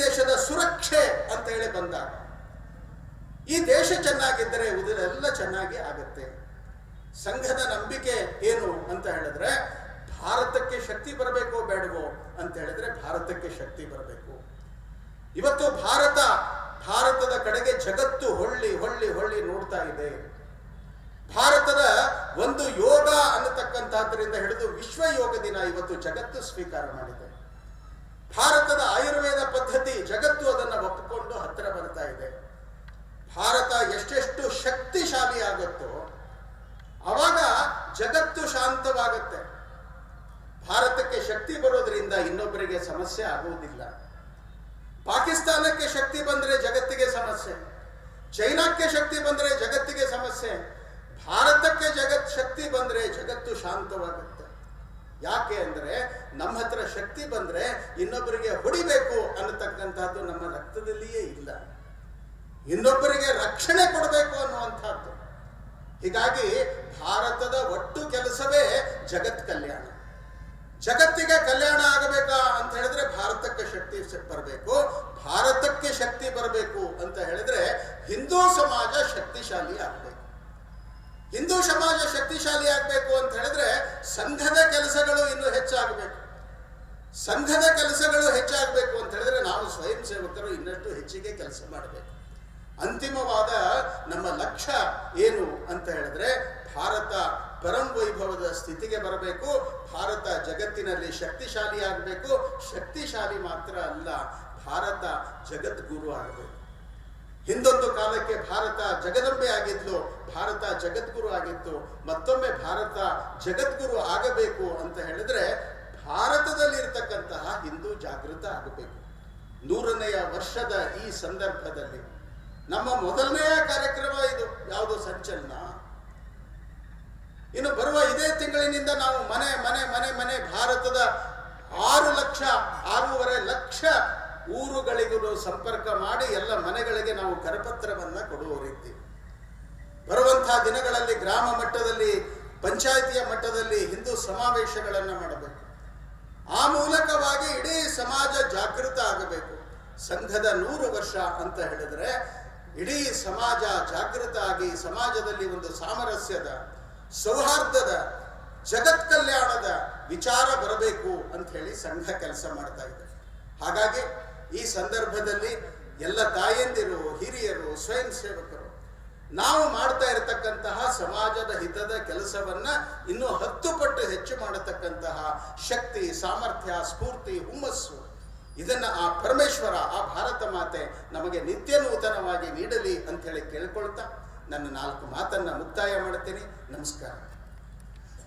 ದೇಶದ ಸುರಕ್ಷೆ ಅಂತ ಹೇಳಿ ಬಂದಾಗ ಈ ದೇಶ ಚೆನ್ನಾಗಿದ್ದರೆ ಉಳಿದೆಲ್ಲ ಚೆನ್ನಾಗಿ ಆಗುತ್ತೆ. ಸಂಘದ ನಂಬಿಕೆ ಏನು ಅಂತ ಹೇಳಿದ್ರೆ ಭಾರತಕ್ಕೆ ಶಕ್ತಿ ಬರಬೇಕೋ ಬೇಡವೋ ಅಂತ ಹೇಳಿದ್ರೆ ಭಾರತಕ್ಕೆ ಶಕ್ತಿ ಬರಬೇಕು. ಇವತ್ತು ಭಾರತದ ಕಡೆಗೆ ಜಗತ್ತು ಹೊಳ್ಳಿ ಹೊಳ್ಳಿ ಹೊಳ್ಳಿ ನೋಡ್ತಾ ಇದೆ. ಭಾರತದ ಒಂದು ಯೋಗ ಅನ್ನತಕ್ಕಂಥದ್ರಿಂದ ಹಿಡಿದು ವಿಶ್ವ ಯೋಗ ದಿನ ಇವತ್ತು ಜಗತ್ತು ಸ್ವೀಕಾರ ಮಾಡಿದೆ. ಭಾರತದ ಆಯುರ್ವೇದ ಪದ್ಧತಿ ಜಗತ್ತು ಅದನ್ನು ಒಪ್ಪಿಕೊಂಡು ಹತ್ತಿರ ಬರ್ತಾ ಇದೆ. ಭಾರತ ಎಷ್ಟೆಷ್ಟು ಶಕ್ತಿಶಾಲಿ ಆಗುತ್ತೋ ಅವಾಗ ಜಗತ್ತು ಶಾಂತವಾಗುತ್ತೆ. ಭಾರತಕ್ಕೆ ಶಕ್ತಿ ಬರೋದ್ರಿಂದ ಇನ್ನೊಬ್ಬರಿಗೆ ಸಮಸ್ಯೆ ಆಗುವುದಿಲ್ಲ. ಪಾಕಿಸ್ತಾನಕ್ಕೆ ಶಕ್ತಿ ಬಂದರೆ ಜಗತ್ತಿಗೆ ಸಮಸ್ಯೆ, ಚೈನಾಕ್ಕೆ ಶಕ್ತಿ ಬಂದರೆ ಜಗತ್ತಿಗೆ ಸಮಸ್ಯೆ. ಭಾರತಕ್ಕೆ ಶಕ್ತಿ ಬಂದರೆ ಜಗತ್ತು ಶಾಂತವಾಗುತ್ತೆ. ಯಾಕೆ ಅಂದರೆ ನಮ್ಮ ಹತ್ರ ಶಕ್ತಿ ಬಂದರೆ ಇನ್ನೊಬ್ಬರಿಗೆ ಹೊಡಿಬೇಕು ಅನ್ನತಕ್ಕಂಥದ್ದು ನಮ್ಮ ರಕ್ತದಲ್ಲಿಯೇ ಇಲ್ಲ. ಇನ್ನೊಬ್ಬರಿಗೆ ರಕ್ಷಣೆ ಕೊಡಬೇಕು ಅನ್ನುವಂಥದ್ದು. ಹೀಗಾಗಿ ಭಾರತದ ಒಟ್ಟು ಕೆಲಸವೇ ಜಗತ್ ಕಲ್ಯಾಣ. ಜಗತ್ತಿಗೆ ಕಲ್ಯಾಣ ಆಗಬೇಕಾ ಅಂತ ಹೇಳಿದ್ರೆ ಭಾರತಕ್ಕೆ ಶಕ್ತಿ ಬರಬೇಕು. ಭಾರತಕ್ಕೆ ಶಕ್ತಿ ಬರಬೇಕು ಅಂತ ಹೇಳಿದ್ರೆ ಹಿಂದೂ ಸಮಾಜ ಶಕ್ತಿಶಾಲಿ ಆಗಬೇಕು. ಹಿಂದೂ ಸಮಾಜ ಶಕ್ತಿಶಾಲಿ ಆಗಬೇಕು ಅಂತ ಹೇಳಿದ್ರೆ ಸಂಘದ ಕೆಲಸಗಳು ಇನ್ನೂ ಹೆಚ್ಚಾಗಬೇಕು. ಸಂಘದ ಕೆಲಸಗಳು ಹೆಚ್ಚಾಗಬೇಕು ಅಂತ ಹೇಳಿದ್ರೆ ನಾವು ಸ್ವಯಂ ಸೇವಕರು ಇನ್ನಷ್ಟು ಹೆಚ್ಚಿಗೆ ಕೆಲಸ ಮಾಡಬೇಕು. ಅಂತಿಮವಾದ ನಮ್ಮ ಲಕ್ಷ್ಯ ಏನು ಅಂತ ಹೇಳಿದ್ರೆ ಭಾರತ ಪರಂ ವೈಭವದ ಸ್ಥಿತಿಗೆ ಬರಬೇಕು. ಭಾರತ ಜಗತ್ತಿನಲ್ಲಿ ಶಕ್ತಿಶಾಲಿ ಆಗಬೇಕು. ಶಕ್ತಿಶಾಲಿ ಮಾತ್ರ ಅಲ್ಲ, ಭಾರತ ಜಗದ್ಗುರು ಆಗಬೇಕು. ಹಿಂದೊಂದು ಕಾಲಕ್ಕೆ ಭಾರತ ಜಗದಂಬೆ ಆಗಿದ್ಲು, ಭಾರತ ಜಗದ್ಗುರು ಆಗಿತ್ತು. ಮತ್ತೊಮ್ಮೆ ಭಾರತ ಜಗದ್ಗುರು ಆಗಬೇಕು ಅಂತ ಹೇಳಿದ್ರೆ ಭಾರತದಲ್ಲಿರ್ತಕ್ಕಂತಹ ಹಿಂದೂ ಜಾಗೃತ ಆಗಬೇಕು. 100ನೇ ವರ್ಷದ ಈ ಸಂದರ್ಭದಲ್ಲಿ ನಮ್ಮ ಮೊದಲನೆಯ ಕಾರ್ಯಕ್ರಮ ಇದು. ಯಾವುದು ಸಂಚಲನ. ಇನ್ನು ಬರುವ ಇದೇ ತಿಂಗಳಿನಿಂದ ನಾವು ಮನೆ ಮನೆ ಮನೆ ಮನೆ ಭಾರತದ 6.5 ಲಕ್ಷ ಊರುಗಳಿಗೂ ಸಂಪರ್ಕ ಮಾಡಿ ಎಲ್ಲ ಮನೆಗಳಿಗೆ ನಾವು ಕರಪತ್ರವನ್ನು ಕೊಡುವವರಿದ್ದೀವಿ. ಬರುವಂತಹ ದಿನಗಳಲ್ಲಿ ಗ್ರಾಮ ಮಟ್ಟದಲ್ಲಿ, ಪಂಚಾಯಿತಿಯ ಮಟ್ಟದಲ್ಲಿ ಹಿಂದೂ ಸಮಾವೇಶಗಳನ್ನು ಮಾಡಬೇಕು. ಆ ಮೂಲಕವಾಗಿ ಇಡೀ ಸಮಾಜ ಜಾಗೃತ ಆಗಬೇಕು. ಸಂಘದ 100 ವರ್ಷ ಅಂತ ಹೇಳಿದ್ರೆ ಇಡೀ ಸಮಾಜ ಜಾಗೃತ ಆಗಿ ಸಮಾಜದಲ್ಲಿ ಒಂದು ಸಾಮರಸ್ಯದ, ಸೌಹಾರ್ದದ, ಜಗತ್ ಕಲ್ಯಾಣದ ವಿಚಾರ ಬರಬೇಕು ಅಂತ ಹೇಳಿ ಸಂಘ ಕೆಲಸ ಮಾಡ್ತಾ ಇದೆ. ಹಾಗಾಗಿ ಈ ಸಂದರ್ಭದಲ್ಲಿ ಎಲ್ಲ ತಾಯಂದಿರು, ಹಿರಿಯರು, ಸ್ವಯಂ ಸೇವಕರು ನಾವು ಮಾಡ್ತಾ ಇರತಕ್ಕಂತಹ ಸಮಾಜದ ಹಿತದ ಕೆಲಸವನ್ನ ಇನ್ನೂ 10 ಪಟ್ಟು ಹೆಚ್ಚು ಮಾಡತಕ್ಕಂತಹ ಶಕ್ತಿ, ಸಾಮರ್ಥ್ಯ, ಸ್ಫೂರ್ತಿ, ಹುಮ್ಮಸ್ಸು ಇದನ್ನ ಆ ಪರಮೇಶ್ವರ, ಆ ಭಾರತ ಮಾತೆ ನಮಗೆ ನಿತ್ಯ ನೂತನವಾಗಿ ನೀಡಲಿ ಅಂತ ಹೇಳಿ ಕೇಳ್ಕೊಳ್ತಾ ನನ್ನ 4 ಮಾತನ್ನ ಮುಕ್ತಾಯ ಮಾಡ್ತೀನಿ. ನಮಸ್ಕಾರ.